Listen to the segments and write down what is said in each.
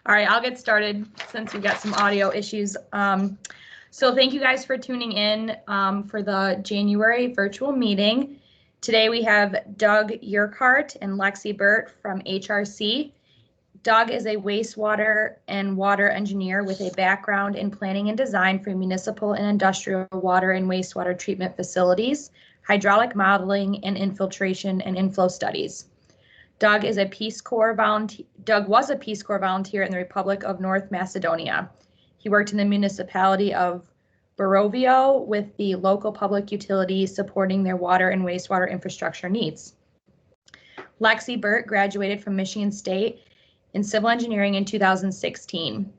All right, I'll get started since we've got some audio issues. So thank you guys for tuning in for the January virtual meeting. Today we have Doug Urquhart and Lexie Burtt from HRC. Doug is a wastewater and water engineer with a background in planning and design for municipal and industrial water and wastewater treatment facilities, hydraulic modeling, and infiltration and inflow studies. Doug was a Peace Corps volunteer in the Republic of North Macedonia. He worked in the Municipality of Berovo with the local public utilities supporting their water and wastewater infrastructure needs. Lexie Burtt graduated from Michigan State in civil engineering in 2016.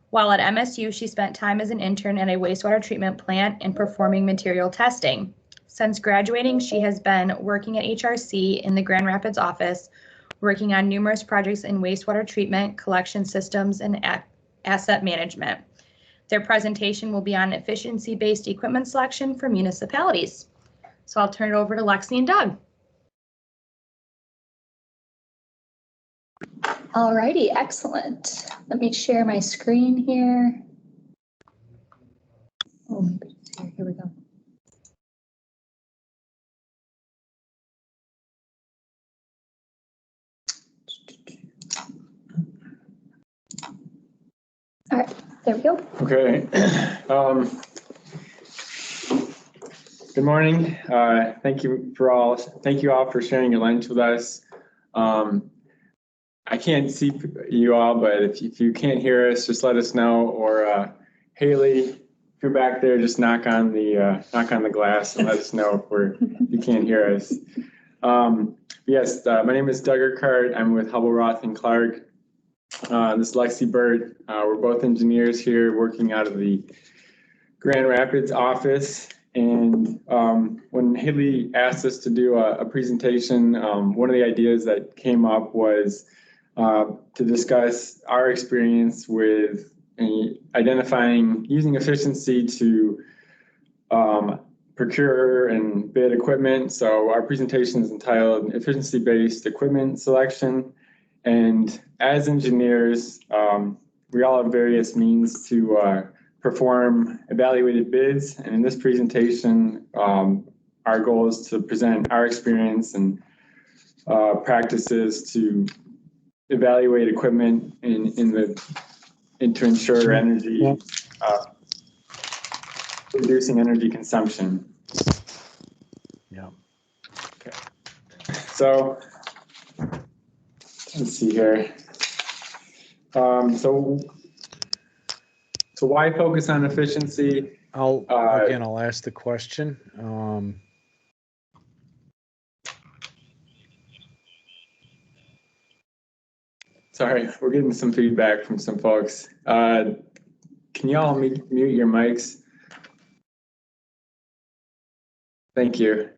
While at MSU, she spent time as an intern at a wastewater treatment plant and performing material testing. Since graduating, she has been working at HRC in the Grand Rapids office, working on numerous projects in wastewater treatment, collection systems, and asset management. Their presentation will be on efficiency-based equipment selection for municipalities. So I'll turn it over to Lexie and Doug. All righty, excellent. Let me share my screen here. Oh, here we go. All right, there we go. Okay. Good morning. Thank you all for sharing your lunch with us. I can't see you all, but if you can't hear us, just let us know. Or Haley, if you're back there, just knock on the glass and let us know if you can't hear us. Yes, my name is Doug Urquhart. I'm with Hubbell, Roth, and Clark. This is Lexie Burtt. We're both engineers here working out of the Grand Rapids office. And when Haley asked us to do a presentation, one of the ideas that came up was to discuss our experience with using efficiency to procure and bid equipment. So our presentation is entitled Efficiency-Based Equipment Selection. And as engineers, we all have various means to perform evaluated bids. And in this presentation, our goal is to present our experience and practices to evaluate equipment and to ensure energy, reducing energy consumption. Yeah. Okay. So let's see here. So why focus on efficiency? I'll ask the question. Sorry, we're getting some feedback from some folks. Can you all mute your mics? Thank you.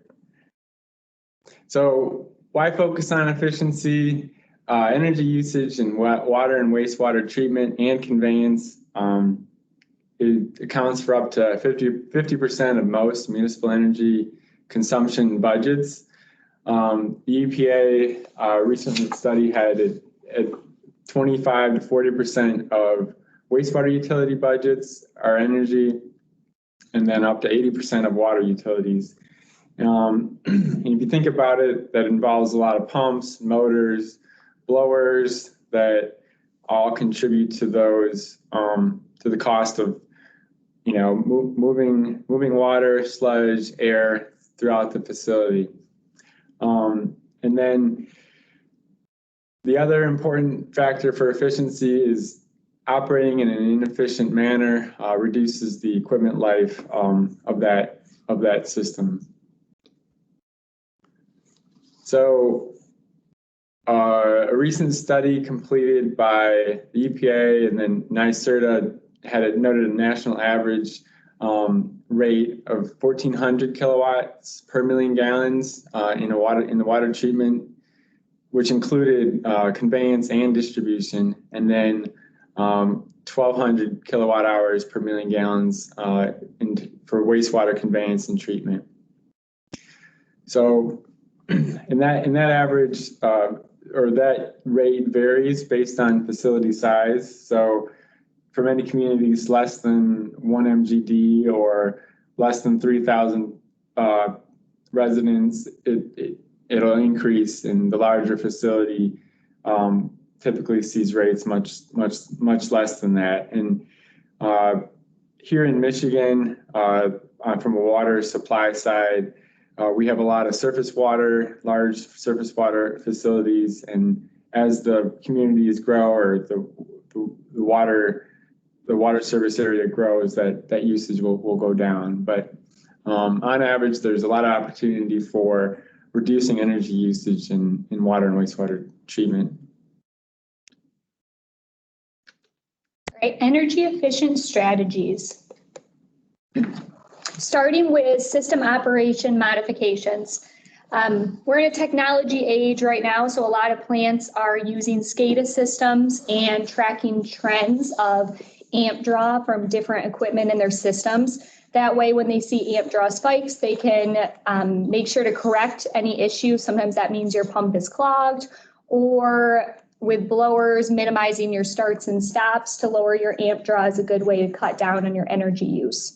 So why focus on efficiency? Energy usage in water and wastewater treatment and conveyance. It accounts for up to 50% of most municipal energy consumption budgets. The EPA recent study had it at 25 to 40% of wastewater utility budgets are energy, and then up to 80% of water utilities. And if you think about it, that involves a lot of pumps, motors, blowers that all contribute to those, to the cost of, moving water, sludge, air throughout the facility. And then the other important factor for efficiency is operating in an inefficient manner reduces the equipment life of that system. So a recent study completed by the EPA and then NYSERDA noted a national average rate of 1,400 kilowatts per million gallons in the water treatment, which included conveyance and distribution, and then 1,200 kilowatt hours per million gallons for wastewater conveyance and treatment. So in that average or that rate varies based on facility size. So for many communities, less than 1 MGD or less than 3,000 residents, it'll increase, and the larger facility typically sees rates much less than that. And here in Michigan, from a water supply side, we have a lot of large surface water facilities, and as the communities grow, or the water service area grows, that usage will go down. But on average, there's a lot of opportunity for reducing energy usage in water and wastewater treatment. Right, energy efficient strategies. Starting with system operation modifications. We're in a technology age right now, so a lot of plants are using SCADA systems and tracking trends of amp draw from different equipment in their systems. That way, when they see amp draw spikes, they can make sure to correct any issues. Sometimes that means your pump is clogged, or with blowers, minimizing your starts and stops to lower your amp draw is a good way to cut down on your energy use.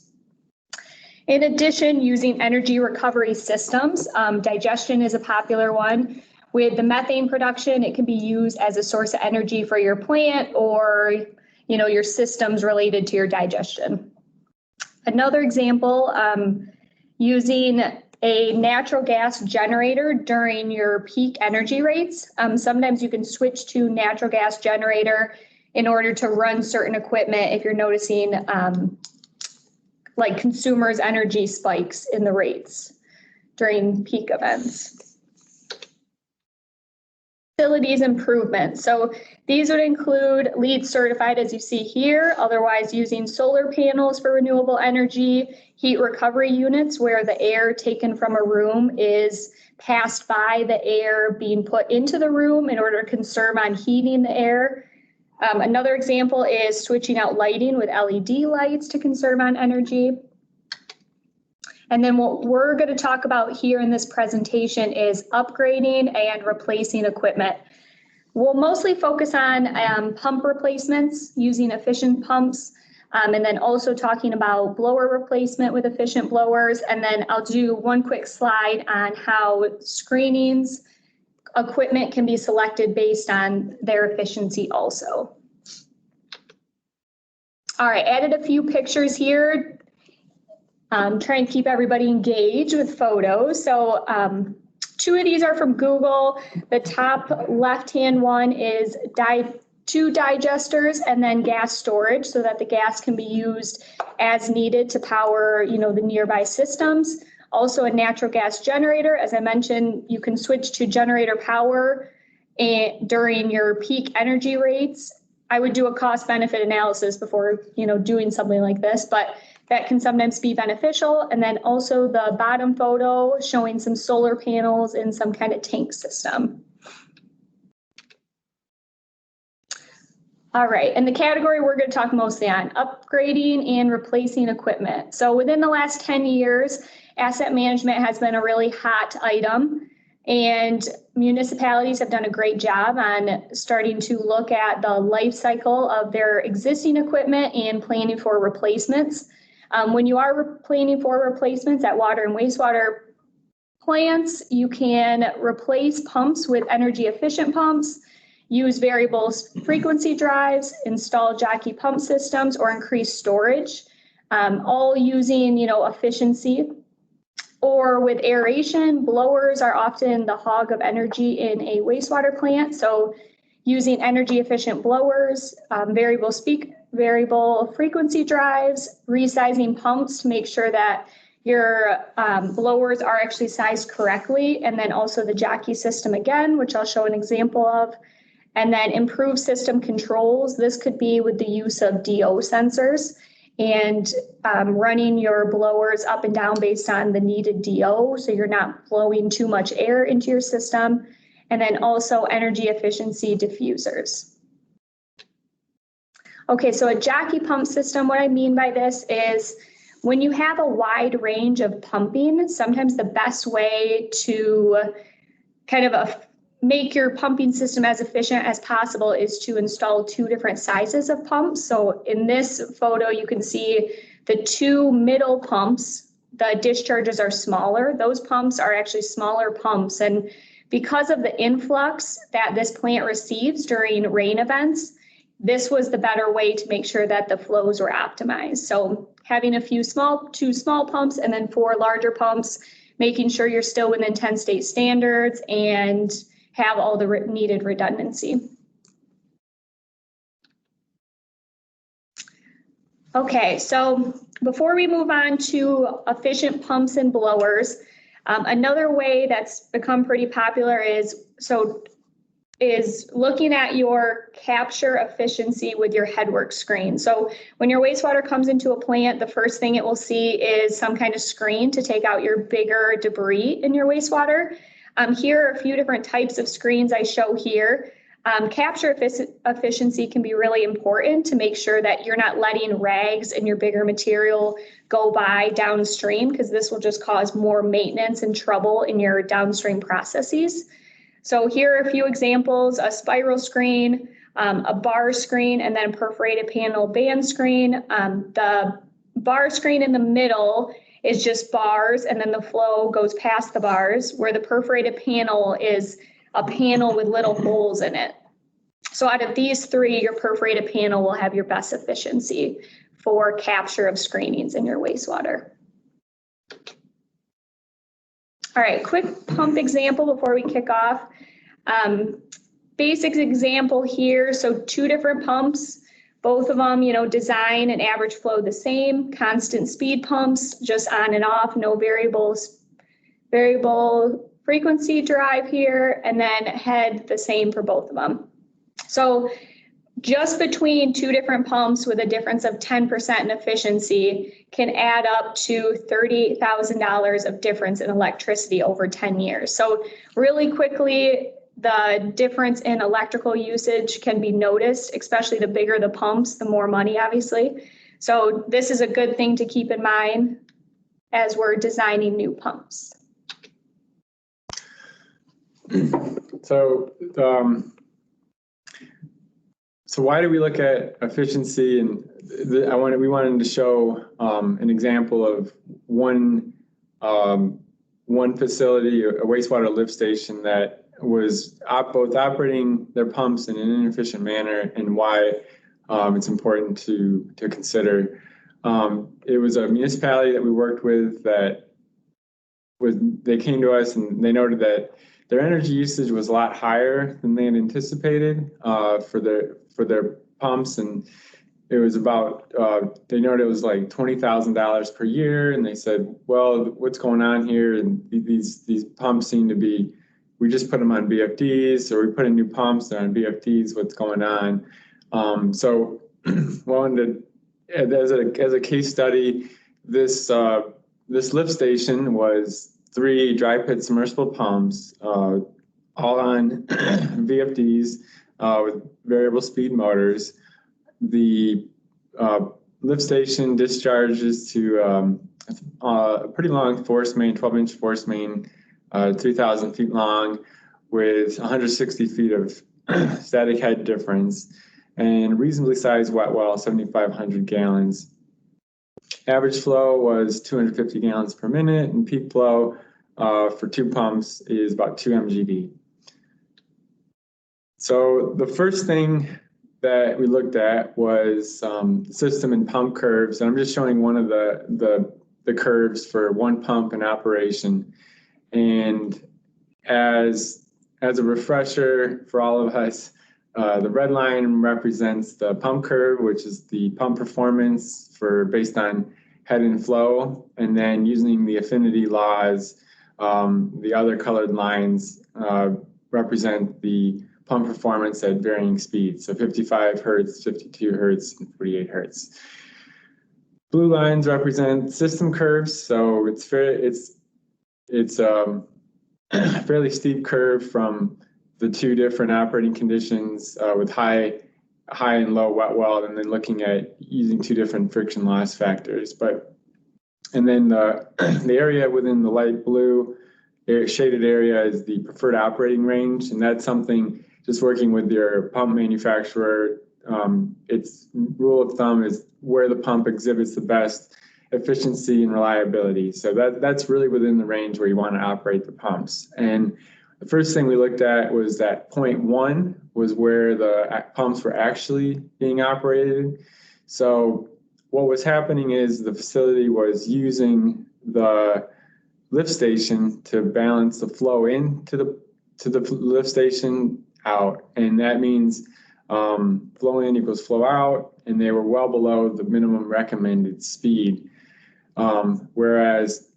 In addition, using energy recovery systems, digestion is a popular one. With the methane production, it can be used as a source of energy for your plant or, your systems related to your digestion. Another example, using a natural gas generator during your peak energy rates. Sometimes you can switch to natural gas generator in order to run certain equipment if you're noticing like consumers' energy spikes in the rates during peak events. Facilities improvement. So these would include LEED certified, as you see here, otherwise using solar panels for renewable energy, heat recovery units where the air taken from a room is passed by the air being put into the room in order to conserve on heating the air. Another example is switching out lighting with LED lights to conserve on energy. And then what we're going to talk about here in this presentation is upgrading and replacing equipment. We'll mostly focus on pump replacements using efficient pumps, and then also talking about blower replacement with efficient blowers. And then I'll do one quick slide on how screenings equipment can be selected based on their efficiency also. All right, added a few pictures here. Try and keep everybody engaged with photos. So two of these are from Google. The top left-hand one is 2 digesters and then gas storage so that the gas can be used as needed to power, the nearby systems. Also a natural gas generator. As I mentioned, you can switch to generator power during your peak energy rates. I would do a cost benefit analysis before, doing something like this, but that can sometimes be beneficial. And then also the bottom photo showing some solar panels in some kind of tank system. All right, and the category we're going to talk mostly on, upgrading and replacing equipment. So within the last 10 years, asset management has been a really hot item, and municipalities have done a great job on starting to look at the life cycle of their existing equipment and planning for replacements. When you are planning for replacements at water and wastewater plants, you can replace pumps with energy efficient pumps, use variable frequency drives, install jockey pump systems, or increase storage, all using, efficiency. Or with aeration, blowers are often the hog of energy in a wastewater plant. So using energy efficient blowers, variable frequency drives, resizing pumps to make sure that your blowers are actually sized correctly. And then also the jockey system again, which I'll show an example of. And then improve system controls. This could be with the use of DO sensors and running your blowers up and down based on the needed DO, so you're not blowing too much air into your system. And then also energy efficiency diffusers. Okay, so a jockey pump system, what I mean by this is when you have a wide range of pumping, sometimes the best way to kind of make your pumping system as efficient as possible is to install 2 different sizes of pumps. So in this photo, you can see the 2 middle pumps, the discharges are smaller. Those pumps are actually smaller pumps. And because of the influx that this plant receives during rain events, this was the better way to make sure that the flows were optimized. So having two small pumps and then 4 larger pumps, making sure you're still within 10 state standards and have all the needed redundancy. Okay, so before we move on to efficient pumps and blowers, another way that's become pretty popular is looking at your capture efficiency with your headwork screen. So when your wastewater comes into a plant, the first thing it will see is some kind of screen to take out your bigger debris in your wastewater. Here are a few different types of screens I show here. Capture efficiency can be really important to make sure that you're not letting rags and your bigger material go by downstream, because this will just cause more maintenance and trouble in your downstream processes. So here are a few examples: a spiral screen, a bar screen, and then a perforated panel band screen. The bar screen in the middle is just bars, and then the flow goes past the bars, where the perforated panel is a panel with little holes in it. So out of these 3, your perforated panel will have your best efficiency for capture of screenings in your wastewater. All right, quick pump example before we kick off. Basic example here, so 2 different pumps, both of them, design and average flow the same, constant speed pumps, just on and off, no variable frequency drive here, and then head the same for both of them. So just between 2 different pumps with a difference of 10% in efficiency can add up to $38,000 of difference in electricity over 10 years. So really quickly, the difference in electrical usage can be noticed, especially the bigger the pumps, the more money, obviously. So this is a good thing to keep in mind as we're designing new pumps. So why do we look at efficiency? And we wanted to show an example of one facility, a wastewater lift station that was both operating their pumps in an inefficient manner, and why it's important to consider. It was a municipality that we worked with they came to us and they noted that their energy usage was a lot higher than they had anticipated for their pumps, and it was about they noted it was like $20,000 per year, and they said, well, what's going on here? And these pumps seem to be, we just put them on BFDs, or we put in new pumps, they're on BFDs, what's going on? So as a case study, this lift station was 3 dry pit submersible pumps, all on VFDs with variable speed motors. The lift station discharges to a pretty long force main, 12-inch force main, 3,000 feet long, with 160 feet of static head difference, and reasonably sized wet well, 7,500 gallons. Average flow was 250 gallons per minute, and peak flow for 2 pumps is about 2 mgd. So the first thing that we looked at was system and pump curves, and I'm just showing one of the curves for one pump in operation. And as a refresher for all of us, the red line represents the pump curve, which is the pump performance based on head and flow, and then using the affinity laws, the other colored lines represent the pump performance at varying speeds, so 55 hertz, 52 hertz, and 48 hertz. Blue lines represent system curves, so it's a fairly steep curve from the 2 different operating conditions with high and low wet well, and then looking at using 2 different friction loss factors. And then the area within the light blue shaded area is the preferred operating range, and that's something just working with your pump manufacturer. Its rule of thumb is where the pump exhibits the best efficiency and reliability. So that's really within the range where you want to operate the pumps. And the first thing we looked at was that 0.1 was where the pumps were actually being operated. So what was happening is the facility was using the lift station to balance the flow into the lift station out, and that means flow in equals flow out, and they were well below the minimum recommended speed. Whereas,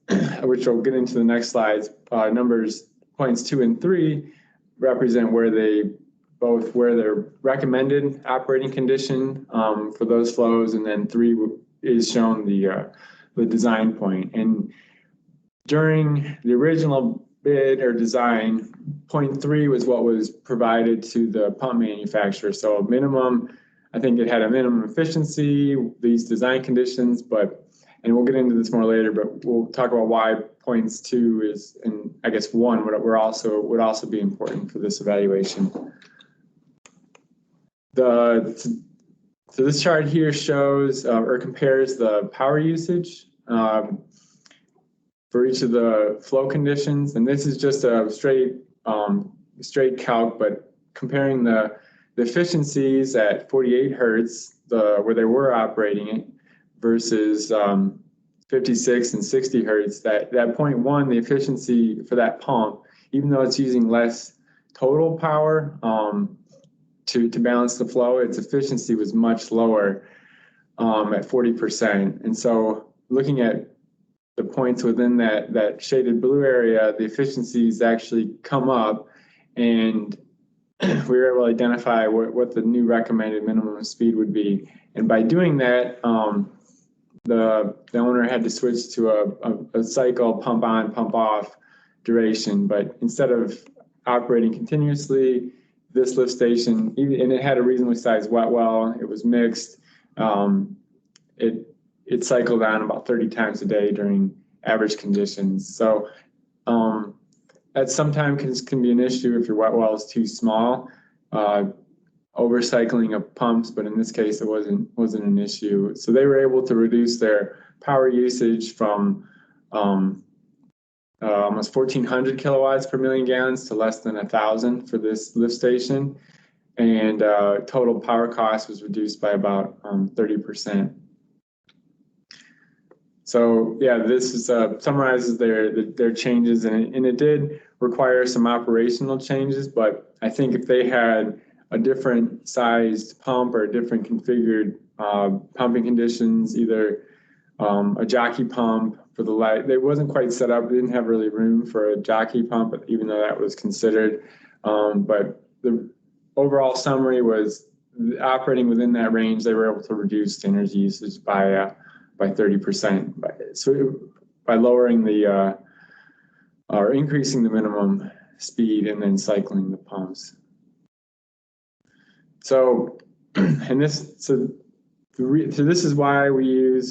which we'll get into the next slides, numbers points 2 and 3 represent where their recommended operating condition for those flows, and then 3 is shown the design point. And during the original bid or design, 0.3 was what was provided to the pump manufacturer. So a minimum, I think it had a minimum efficiency, these design conditions, and we'll get into this more later, but we'll talk about why points 2 is, and I guess 1 would also be important for this evaluation. So this chart here shows or compares the power usage for each of the flow conditions, and this is just a straight calc, but comparing the efficiencies at 48 hertz, where they were operating it, versus 56 and 60 hertz. That 0.1, the efficiency for that pump, even though it's using less total power to balance the flow, its efficiency was much lower at 40%. And so looking at the points within that shaded blue area, the efficiencies actually come up, and we were able to identify what the new recommended minimum speed would be. And by doing that, the owner had to switch to a cycle pump on, pump off duration. But instead of operating continuously, this lift station, and it had a reasonably sized wet well, it was mixed. It cycled on about 30 times a day during average conditions. So that sometimes can be an issue if your wet well is too small, overcycling of pumps, but in this case it wasn't an issue. So they were able to reduce their power usage from almost 1,400 kilowatts per million gallons to less than 1,000 for this lift station, and total power cost was reduced by about 30%. So yeah, this is summarizes their changes, and it did require some operational changes, but I think if they had a different sized pump or a different configured pumping conditions, either a jockey pump for the light, it wasn't quite set up, they didn't have really room for a jockey pump, even though that was considered. But the overall summary was operating within that range, they were able to reduce the energy usage by 30%, by lowering or increasing the minimum speed and then cycling the pumps. So, this is why we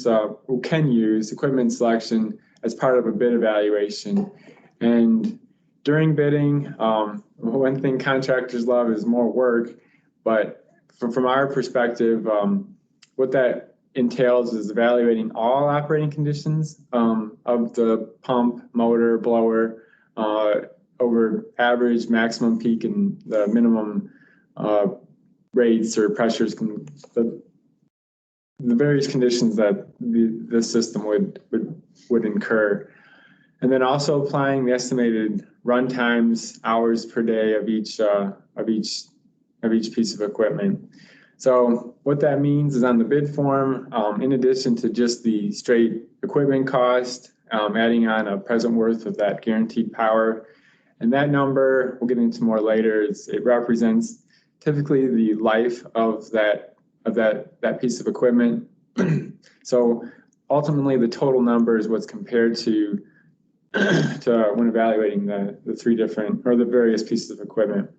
can use equipment selection as part of a bid evaluation. And during bidding, one thing contractors love is more work, but from our perspective, what that entails is evaluating all operating conditions of the pump, motor, blower, over average, maximum, peak, and the minimum rates or pressures, the various conditions that the system would incur. And then also applying the estimated run times, hours per day of each piece of equipment. So what that means is on the bid form, in addition to just the straight equipment cost, adding on a present worth of that guaranteed power. And that number, we'll get into more later, it represents typically the life of that piece of equipment. So ultimately the total number is what's compared to when evaluating the the various pieces of equipment.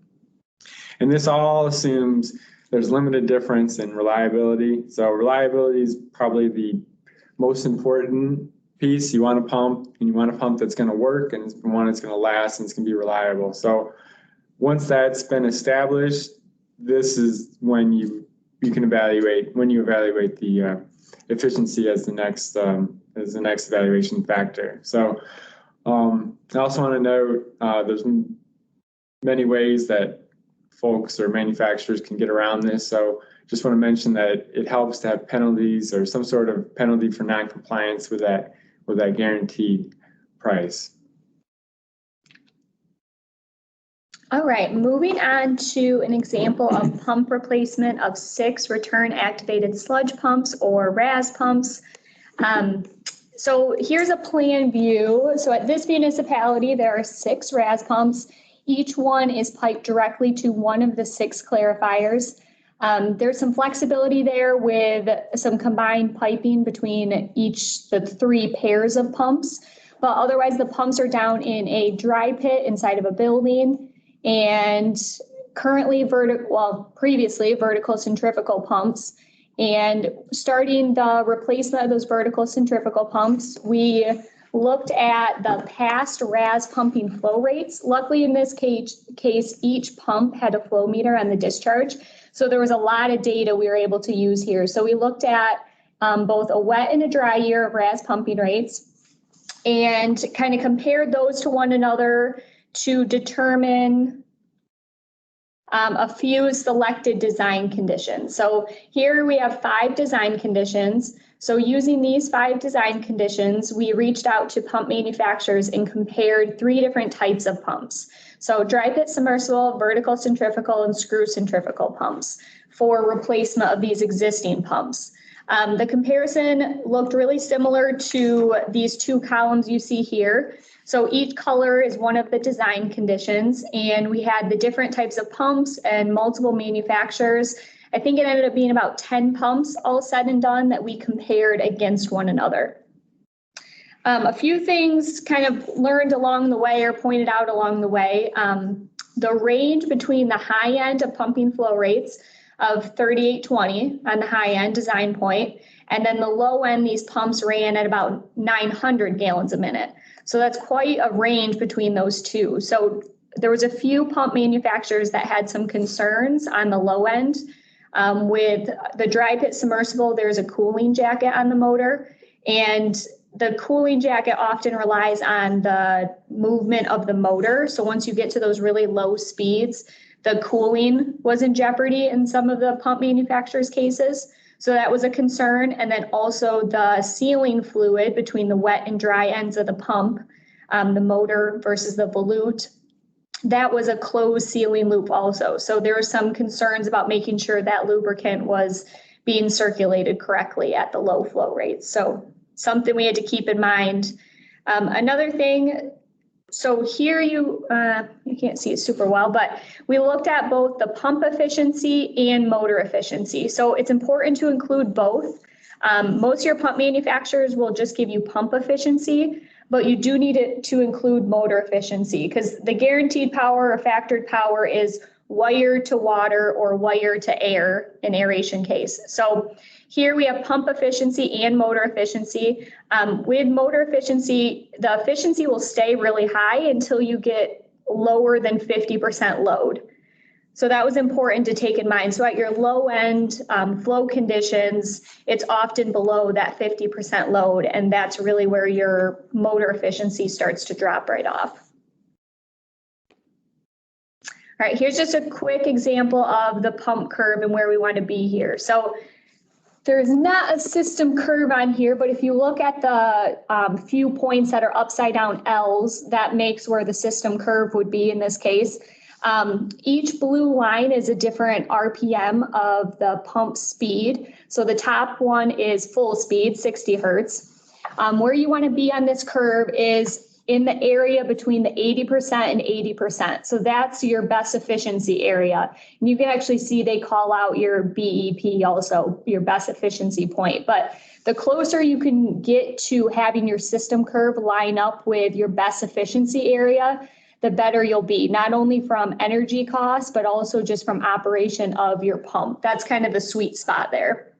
And this all assumes there's limited difference in reliability. So reliability is probably the most important piece. You want a pump, and you want a pump that's going to work, and one that's going to last, and it's going to be reliable. So once that's been established, this is when you can evaluate the efficiency as the next evaluation factor. So I also want to note there's many ways that folks or manufacturers can get around this. So just want to mention that it helps to have penalties or some sort of penalty for non-compliance with that guaranteed price. All right, moving on to an example of pump replacement of 6 return activated sludge pumps or Razz pumps. So here's a plan view. So at this municipality, there are 6 Razz pumps. Each one is piped directly to one of the 6 clarifiers. There's some flexibility there with some combined piping between the 3 pairs of pumps, but otherwise the pumps are down in a dry pit inside of a building, and previously vertical centrifugal pumps. And starting the replacement of those vertical centrifugal pumps, we looked at the past Razz pumping flow rates. Luckily in this case, each pump had a flow meter on the discharge. So there was a lot of data we were able to use here. So we looked at both a wet and a dry year of Razz pumping rates and kind of compared those to one another to determine a few selected design conditions. So here we have 5 design conditions. So using these 5 design conditions, we reached out to pump manufacturers and compared 3 different types of pumps. So dry pit submersible, vertical centrifugal, and screw centrifugal pumps for replacement of these existing pumps. The comparison looked really similar to these 2 columns you see here. So each color is one of the design conditions, and we had the different types of pumps and multiple manufacturers. I think it ended up being about 10 pumps all said and done that we compared against one another. A few things kind of learned along the way or pointed out along the way. The range between the high end of pumping flow rates of 3820 on the high end design point, and then the low end, these pumps ran at about 900 gallons a minute. So that's quite a range between those two. So there was a few pump manufacturers that had some concerns on the low end. With the dry pit submersible, there's a cooling jacket on the motor, and the cooling jacket often relies on the movement of the motor. So once you get to those really low speeds, the cooling was in jeopardy in some of the pump manufacturers' cases. So that was a concern. And then also the sealing fluid between the wet and dry ends of the pump, the motor versus the volute, that was a closed sealing loop also. So there were some concerns about making sure that lubricant was being circulated correctly at the low flow rates. So something we had to keep in mind. Another thing, so here you can't see it super well, but we looked at both the pump efficiency and motor efficiency. So it's important to include both. Most of your pump manufacturers will just give you pump efficiency, but you do need it to include motor efficiency because the guaranteed power or factored power is wire to water or wire to air in aeration case. So here we have pump efficiency and motor efficiency. With motor efficiency, the efficiency will stay really high until you get lower than 50% load. So that was important to take in mind. So at your low end flow conditions, it's often below that 50% load, and that's really where your motor efficiency starts to drop right off. All right, here's just a quick example of the pump curve and where we want to be here. So there's not a system curve on here, but if you look at the few points that are upside down L's, that makes where the system curve would be in this case. Each blue line is a different RPM of the pump speed. So the top one is full speed, 60 hertz. Where you want to be on this curve is in the area between the 80% and 80%. So that's your best efficiency area. And you can actually see they call out your BEP also, your best efficiency point. But the closer you can get to having your system curve line up with your best efficiency area, the better you'll be, not only from energy costs, but also just from operation of your pump. That's kind of the sweet spot there.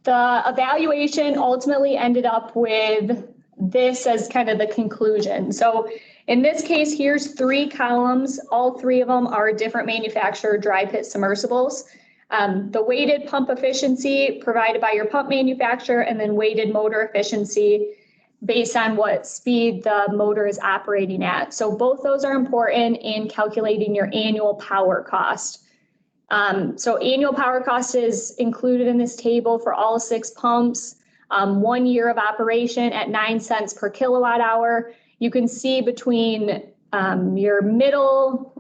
The evaluation ultimately ended up with this as kind of the conclusion. So in this case, here's 3 columns. All 3 of them are different manufacturer dry pit submersibles. The weighted pump efficiency provided by your pump manufacturer, and then weighted motor efficiency based on what speed the motor is operating at. So both those are important in calculating your annual power cost. So annual power cost is included in this table for all 6 pumps. 1 year of operation at 9 cents per kilowatt hour. You can see between your middle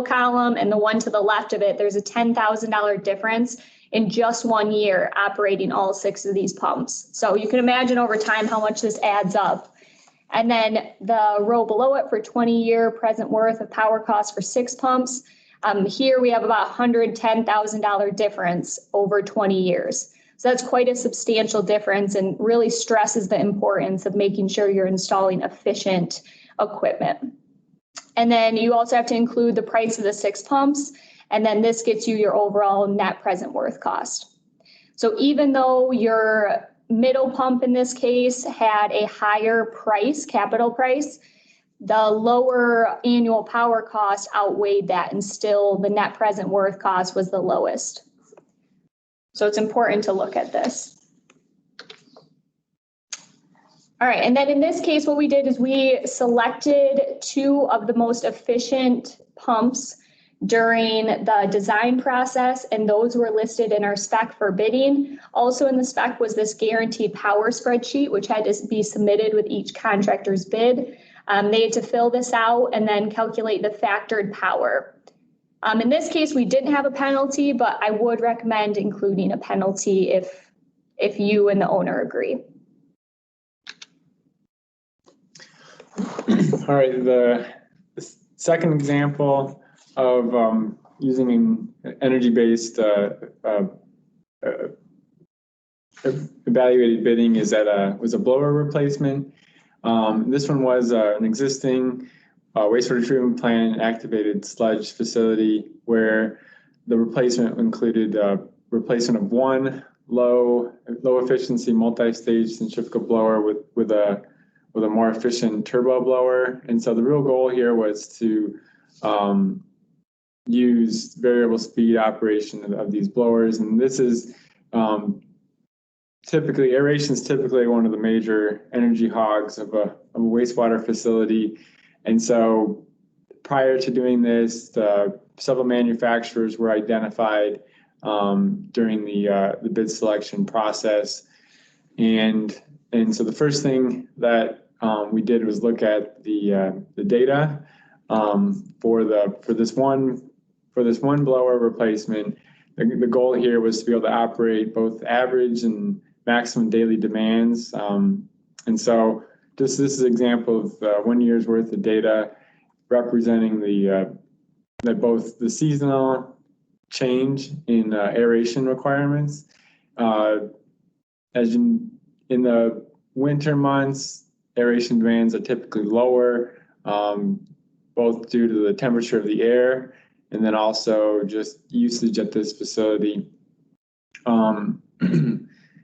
column and the one to the left of it, there's a $10,000 difference in just 1 year operating all 6 of these pumps. So you can imagine over time how much this adds up. And then the row below it for 20-year present worth of power cost for 6 pumps. Here we have about $110,000 difference over 20 years. So that's quite a substantial difference and really stresses the importance of making sure you're installing efficient equipment. And then you also have to include the price of the 6 pumps, and then this gets you your overall net present worth cost. So even though your middle pump in this case had a higher price, capital price, the lower annual power cost outweighed that, and still the net present worth cost was the lowest. So it's important to look at this. All right, and then in this case, what we did is we selected 2 of the most efficient pumps during the design process, and those were listed in our spec for bidding. Also in the spec was this guaranteed power spreadsheet, which had to be submitted with each contractor's bid. They had to fill this out and then calculate the factored power. In this case, we didn't have a penalty, but I would recommend including a penalty if you and the owner agree. All right, the second example of using an energy-based evaluated bidding is was a blower replacement. This one was an existing wastewater treatment plant activated sludge facility where the replacement included replacement of 1 low efficiency multi-stage centrifugal blower with a more efficient turbo blower. And so the real goal here was to use variable speed operation of these blowers. And this is aeration is typically one of the major energy hogs of a wastewater facility. And so prior to doing this, several manufacturers were identified during the bid selection process. And so the first thing that we did was look at the data for this one blower replacement. The goal here was to be able to operate both average and maximum daily demands. And so this is an example of 1 year's worth of data representing that both the seasonal change in aeration requirements, as in the winter months, aeration demands are typically lower, both due to the temperature of the air and then also just usage at this facility.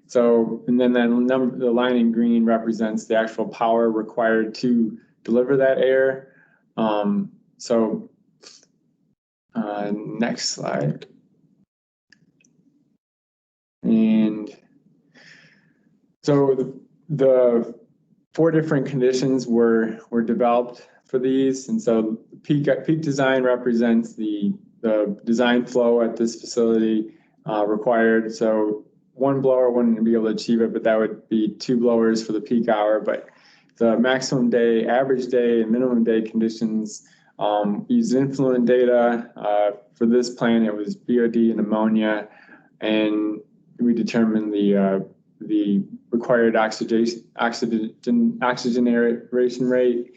So, and then the line in green represents the actual power required to deliver that air. Next slide. And so the 4 different conditions were developed for these. And so peak design represents the design flow at this facility required. So 1 blower wouldn't be able to achieve it, but that would be 2 blowers for the peak hour. But the maximum day, average day, and minimum day conditions use influent data. For this plant, it was BOD and ammonia, and we determined the required oxygenation rate,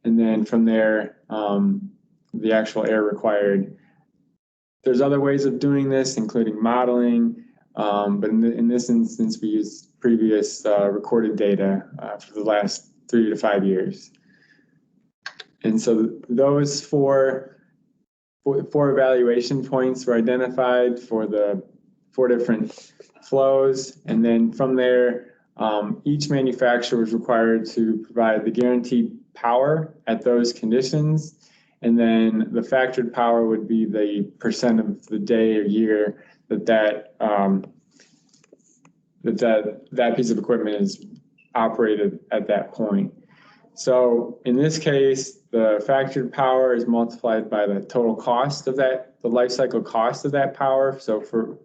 and then from there, the actual air required. There's other ways of doing this, including modeling. But in this instance, we used previous recorded data for the last 3 to 5 years. And so those four evaluation points were identified for the different flows. And then from there, each manufacturer was required to provide the guaranteed power at those conditions. And then the factored power would be the percent of the day or year that piece of equipment is operated at that point. So in this case, the factored power is multiplied by the total cost of that, the life cycle cost of that power. So for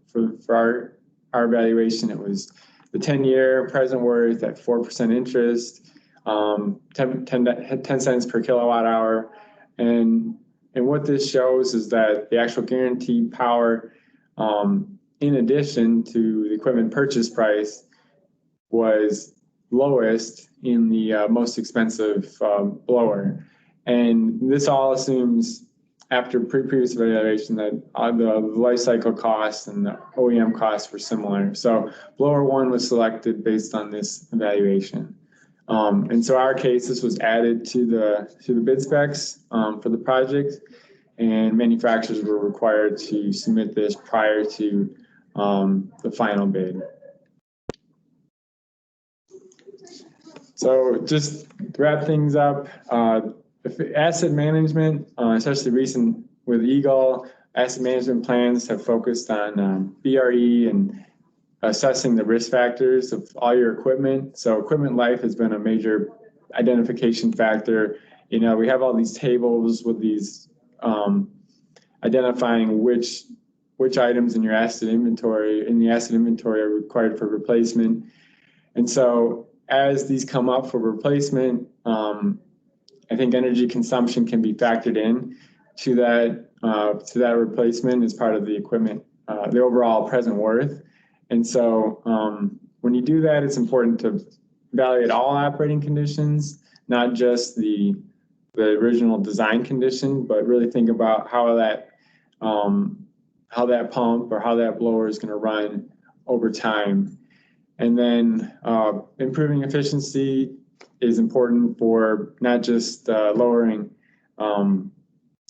our evaluation, it was the 10-year present worth at 4% interest, 10 cents per kilowatt hour. And what this shows is that the actual guaranteed power, in addition to the equipment purchase price, was lowest in the most expensive blower. And this all assumes, after previous evaluation, that the life cycle costs and the OEM costs were similar. So blower one was selected based on this evaluation. And so our case, this was added to the bid specs for the project, and manufacturers were required to submit this prior to the final bid. So just to wrap things up, asset management, especially recent with Eagle, asset management plans have focused on BRE and assessing the risk factors of all your equipment. So equipment life has been a major identification factor. You know, we have all these tables with these identifying which items in your asset inventory, are required for replacement. And so as these come up for replacement, I think energy consumption can be factored in to that replacement as part of the equipment, the overall present worth. And so when you do that, it's important to evaluate all operating conditions, not just the original design condition, but really think about how that pump or how that blower is going to run over time. And then improving efficiency is important for not just lowering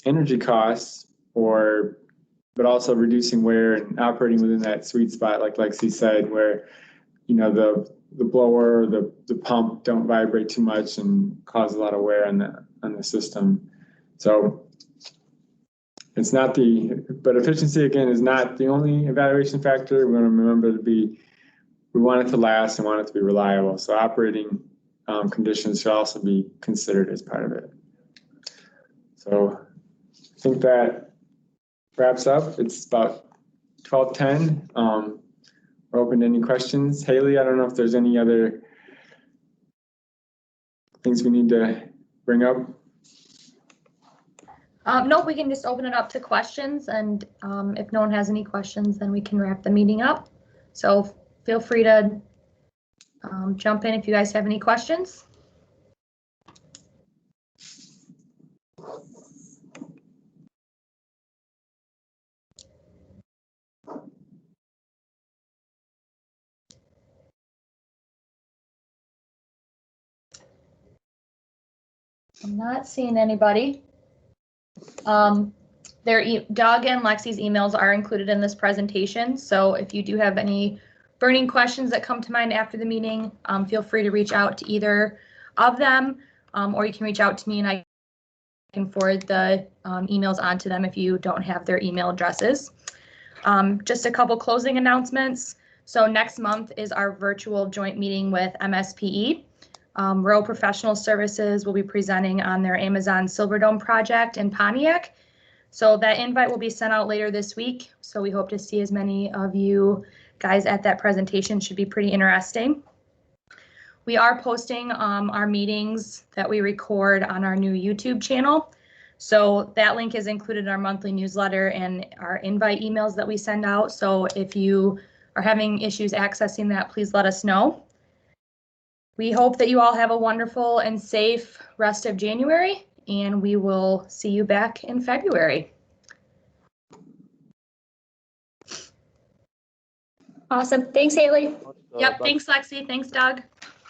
energy costs, but also reducing wear and operating within that sweet spot, like Lexie said, where the blower or the pump don't vibrate too much and cause a lot of wear on the system. So it's not but efficiency again is not the only evaluation factor. We want to remember we want it to last and want it to be reliable. So operating conditions should also be considered as part of it. So I think that wraps up. It's about 12:10. We're open to any questions. Haley, I don't know if there's any other things we need to bring up. No, we can just open it up to questions, and if no one has any questions, then we can wrap the meeting up. So feel free to jump in if you guys have any questions. I'm not seeing anybody. Doug and Lexie's emails are included in this presentation. So if you do have any burning questions that come to mind after the meeting, feel free to reach out to either of them, or you can reach out to me and I can forward the emails on to them if you don't have their email addresses. Just a couple closing announcements. So next month is our virtual joint meeting with MSPE. Row Professional Services will be presenting on their Amazon Silverdome project in Pontiac. So that invite will be sent out later this week. So we hope to see as many of you guys at that presentation. Should be pretty interesting. We are posting our meetings that we record on our new YouTube channel. So that link is included in our monthly newsletter and our invite emails that we send out. So if you are having issues accessing that, please let us know. We hope that you all have a wonderful and safe rest of January, and we will see you back in February. Awesome. Thanks, Haley. Yep. Thanks, Lexie. Thanks, Doug.